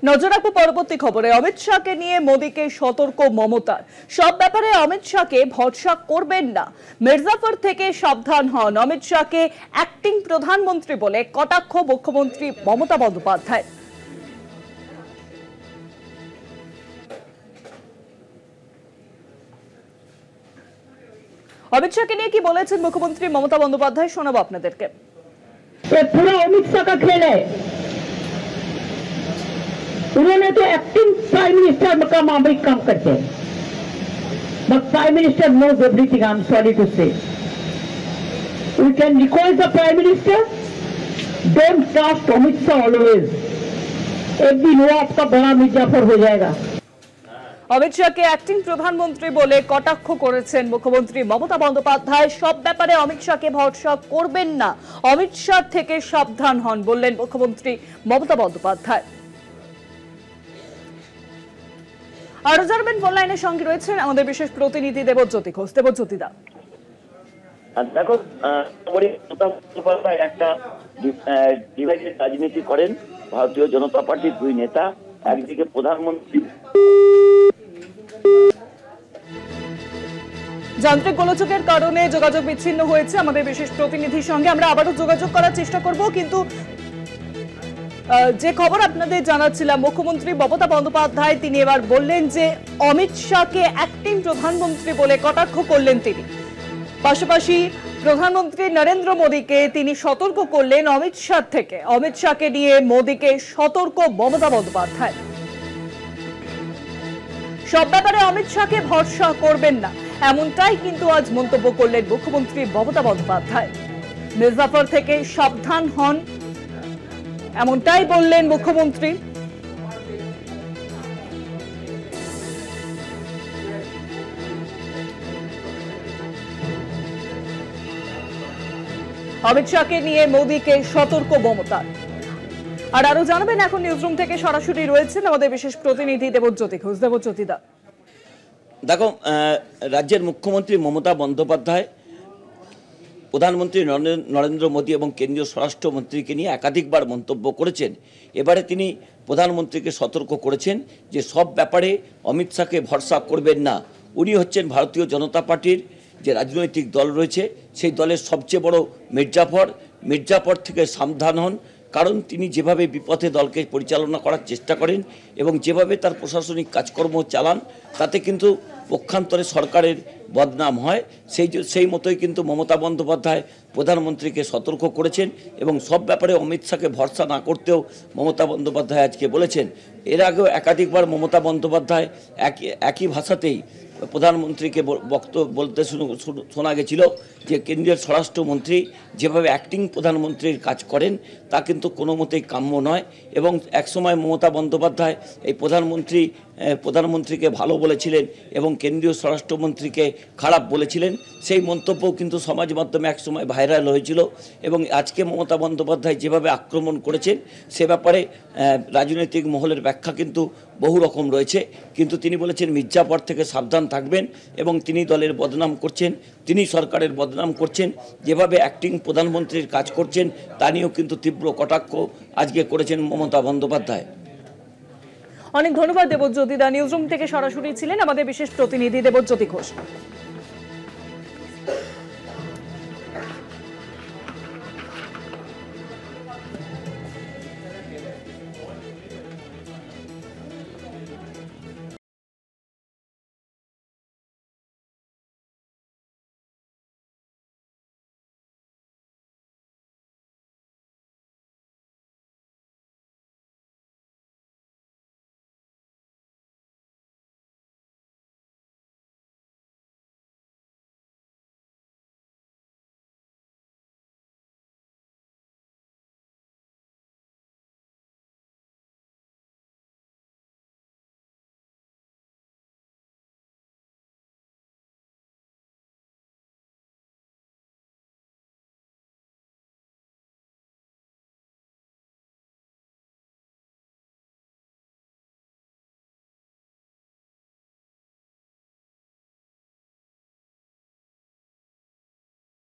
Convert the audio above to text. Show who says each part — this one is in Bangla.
Speaker 1: নজর রাখবো পরবর্তী খবরে। অমিত শাহকে নিয়ে মোদীকে সতর্ক মমতার। সব ব্যাপারে অমিত শাহকে ভরসা করবেন না, মির্জাফর থেকে সাবধান হন। অমিত শাহকে অ্যাক্টিং প্রধানমন্ত্রী বলে কটাক্ষ মুখ্যমন্ত্রী মমতা বন্দ্যোপাধ্যায়। অমিত শাহকে নিয়ে কি বলেছেন মুখ্যমন্ত্রী মমতা বন্দ্যোপাধ্যায়, শোনাবো আপনাদেরকে।
Speaker 2: पूरा अमित शाह का खेल है। उन्होंने तो एक्टिंग प्राइम मिनिस्टर का मामले काम करते हैं, but prime minister knows everything. I'm sorry to say. We can request the prime minister, don't trust Amit Shah always. एक दिन वो आपका बड़ा मिर्जाफर हो जाएगा।
Speaker 1: অমিত শাহকে অ্যাক্টিং প্রধানমন্ত্রী বলে কটাক্ষ করেছেন মুখ্যমন্ত্রী মমতা বন্দ্যোপাধ্যায়। সব ব্যাপারে অমিত শাহকে ভরসা করবেন না, অমিত শাহ থেকে সাবধান হন বললেন মুখ্যমন্ত্রী মমতা বন্দ্যোপাধ্যায়। আরো জানবেন ফোন লাইনের সঙ্গে রয়েছেন আমাদের বিশেষ প্রতিনিধি দেবজ্যোতি ঘোষ। দেবজ্যোতি দা,
Speaker 3: দেখো, একটা ডিভাইডেড রাজনীতি করেন ভারতীয় জনতা পার্টির দুই নেতা। একদিকে প্রধানমন্ত্রী
Speaker 1: যান্ত্রিক গোলযোগের কারণে যোগাযোগ বিচ্ছিন্ন হয়েছে আমাদের বিশেষ প্রতিনিধির সঙ্গে। আমরা আবারও যোগাযোগ করার চেষ্টা করব, কিন্তু যে খবর আপনাদের জানাচ্ছিলাম, মুখ্যমন্ত্রী মমতা বন্দ্যোপাধ্যায় তিনি এবার বললেন যে অমিত শাহকে অ্যাক্টিং প্রধানমন্ত্রী বলে কটাক্ষ করলেন তিনি। পাশাপাশি প্রধানমন্ত্রী নরেন্দ্র মোদীকে তিনি সতর্ক করলেন অমিত শাহ থেকে। অমিত শাহকে নিয়ে মোদীকে সতর্ক মমতা বন্দ্যোপাধ্যায়। সব ব্যাপারে অমিত শাহকে ভরসা করবেন না, এমনটাই কিন্তু আজ মন্তব্য করলেন মুখ্যমন্ত্রী মমতা বন্দ্যোপাধ্যায়। মির্জাফর থেকে সাবধান হন, এমনটাই বললেন মুখ্যমন্ত্রী। অমিত শাহকে নিয়ে মোদীকে সতর্ক মমতার। আর আরো জানাবেন এখন নিউজরুম থেকে সরাসরি রয়েছেন আমাদের বিশেষ প্রতিনিধি দেবজ্যোতি ঘোষ। দেবজ্যোতি দা,
Speaker 3: দেখো, রাজ্যের মুখ্যমন্ত্রী মমতা বন্দ্যোপাধ্যায় প্রধানমন্ত্রী নরেন্দ্র মোদী এবং কেন্দ্রীয় স্বরাষ্ট্রমন্ত্রীকে নিয়ে একাধিকবার মন্তব্য করেছেন। এবারে তিনি প্রধানমন্ত্রীকে সতর্ক করেছেন যে সব ব্যাপারে অমিত শাহকে ভরসা করবেন না। উনি হচ্ছেন ভারতীয় জনতা পার্টির যে রাজনৈতিক দল রয়েছে সেই দলের সবচেয়ে বড় মির্জাফর থেকে সাবধান হন, কারণ তিনি যেভাবে বিপথে দলকে পরিচালনা করার চেষ্টা করেন এবং যেভাবে তার প্রশাসনিক কাজকর্ম চালান তাতে কিন্তু পক্ষান্তরে সরকারের বদনাম হয়। সেই মতোই কিন্তু মমতা বন্দ্যোপাধ্যায় প্রধানমন্ত্রীকে সতর্ক করেছেন এবং সব ব্যাপারে অমিত শাহকে ভরসা না করতেও মমতা বন্দ্যোপাধ্যায় আজকে বলেছেন। এর আগেও একাধিকবার মমতা বন্দ্যোপাধ্যায় একই ভাষাতেই প্রধানমন্ত্রীকে বক্তব্য বলতে শোনা গেছিল যে কেন্দ্রীয় স্বরাষ্ট্রমন্ত্রী যেভাবে অ্যাক্টিং প্রধানমন্ত্রীর কাজ করেন তা কিন্তু কোনো মতেই কাম্য নয়। এবং একসময় মমতা বন্দ্যোপাধ্যায় এই প্রধানমন্ত্রীকে ভালো বলেছিলেন এবং কেন্দ্রীয় স্বরাষ্ট্রমন্ত্রীকে খারাপ বলেছিলেন। সেই মন্তব্যও কিন্তু সমাজ মাধ্যমে একসময় ভাইরাল হয়েছিল এবং আজকে মমতা বন্দ্যোপাধ্যায় যেভাবে আক্রমণ করেছেন সে ব্যাপারে রাজনৈতিক মহলের ব্যাখ্যা কিন্তু বহু রকম রয়েছে। কিন্তু তিনি বলেছেন মির্জাফর থেকে সাবধান থাকবেন এবং তিনি দলের বদনাম করছেন, তিনি সরকারের বদনাম করছেন, যেভাবে অ্যাক্টিং প্রধানমন্ত্রীর কাজ করছেন তা নিয়েও কিন্তু তীব্র কটাক্ষ আজকে করেছেন মমতা বন্দ্যোপাধ্যায়।
Speaker 1: অনেক ধন্যবাদ দেবজ্যোতি দা। নিউজরুম থেকে সরাসরি ছিলেন আমাদের বিশেষ প্রতিনিধি দেবজ্যোতি ঘোষ।